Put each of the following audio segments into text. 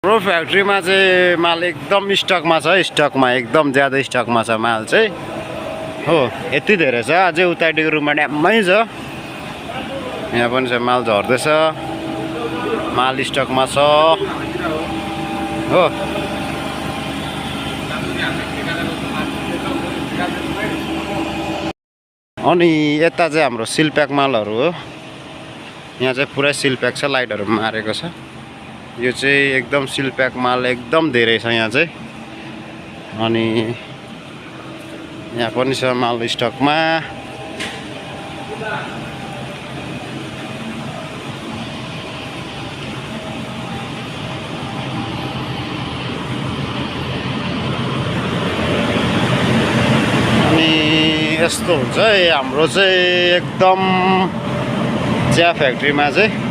हाम्रो फ्याक्ट्रीमा चाहिँ माल एकदम स्टकमा छ, स्टकमा एकदम ज्यादा स्टकमा छ माल चाहिँ हो। यति धेरै छ, अझै उतापट्टिको रुममा ड्याम्मै छ। यहाँ पनि छ माल झर्दैछ, माल स्टकमा छ हो। अनि यता चाहिँ हाम्रो सिलप्याक मालहरू हो। यहाँ चाहिँ पुरै सिलप्याक छ, लाइटहरू मारेको छ। यो चाहिँ एकदम सिलप्याक माल एकदम धेरै छ यहाँ चाहिँ। अनि यहाँ पनि छ माल स्टकमा। अनि यस्तो हुन्छ है हाम्रो चाहिँ एकदम चिया फ्याक्ट्रीमा चाहिँ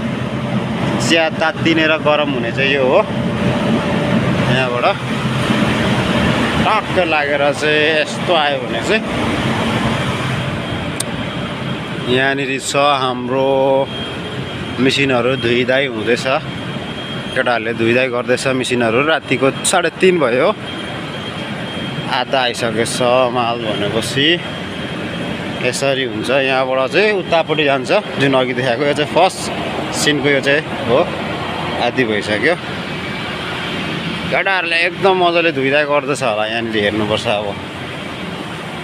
चिया तात्तिने र गरम हुने चाहिँ यो हो। यहाँबाट टक्क लागेर चाहिँ यस्तो आयो भने चाहिँ यहाँनिर छ हाम्रो मेसिनहरू धुइधाइ हुँदैछ। केटाहरूले धुइधाइ गर्दैछ मेसिनहरू। रातिको 3:30 भयो, आधा आइसकेछ माल भनेपछि यसरी हुन्छ। यहाँबाट चाहिँ उतापट्टि जान्छ, जुन अघि देखाएको यो चाहिँ फर्स्ट सिनको यो चाहिँ हो। आधी भइसक्यो, केटाहरूले एकदम मजाले धुइधाइ गर्दैछ होला। यहाँनिर हेर्नुपर्छ अब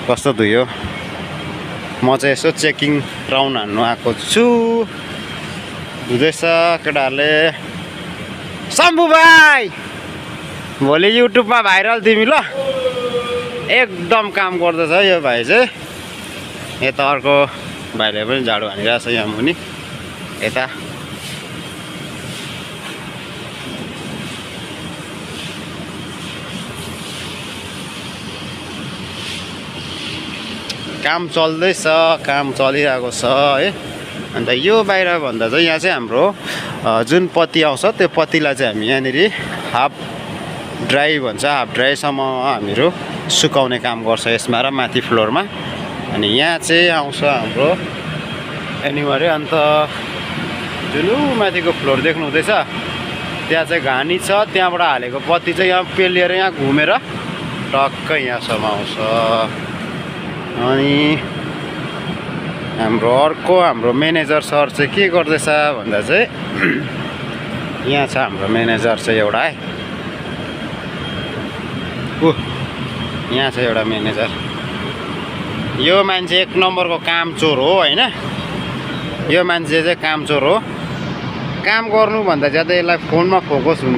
कस्तो धुयो। म चाहिँ यसो चेकिङ राउन्ड हान्नु आएको छु। धुँदैछ केटाहरूले। शम्भु भाइ भोलि युट्युबमा भाइरल तिमी ल। एकदम काम गर्दैछ यो भाइ चाहिँ। यता अर्को भाइले पनि झाडु हानिरहेको छ यहाँ मुनि। यता काम चल्दैछ, काम चलिरहेको छ है। अन्त यो बाहिर भन्दा चाहिँ यहाँ चाहिँ हाम्रो जुन पत्ती आउँछ त्यो पत्तीलाई चाहिँ हामी यहाँनिर हाफ ड्राई भन्छ, हाफ ड्राईसम्म हामीहरू सुकाउने काम गर्छ यसमा र माथि फ्लोरमा। अनि यहाँ चाहिँ आउँछ हाम्रो एनिमरी। अन्त जुन माथिको फ्लोर देख्नु हुँदैछ त्यहाँ चाहिँ घानी छ, त्यहाँबाट हालेको पत्ती चाहिँ यहाँ पेलिएर यहाँ घुमेर टक्कै यहाँसम्म आउँछ। अनि हाम्रो म्यानेजर सर चाहिँ के गर्दैछ भन्दा चाहिँ यहाँ छ हाम्रो म्यानेजर चाहिँ एउटा है। यहाँ छ एउटा म्यानेजर। यो मान्छे 1 नम्बरको कामचोर हो होइन। यो मान्छे चाहिँ कामचोर हो। काम गर्नुभन्दा ज्यादा यसलाई फोनमा फोकस हुन्छ।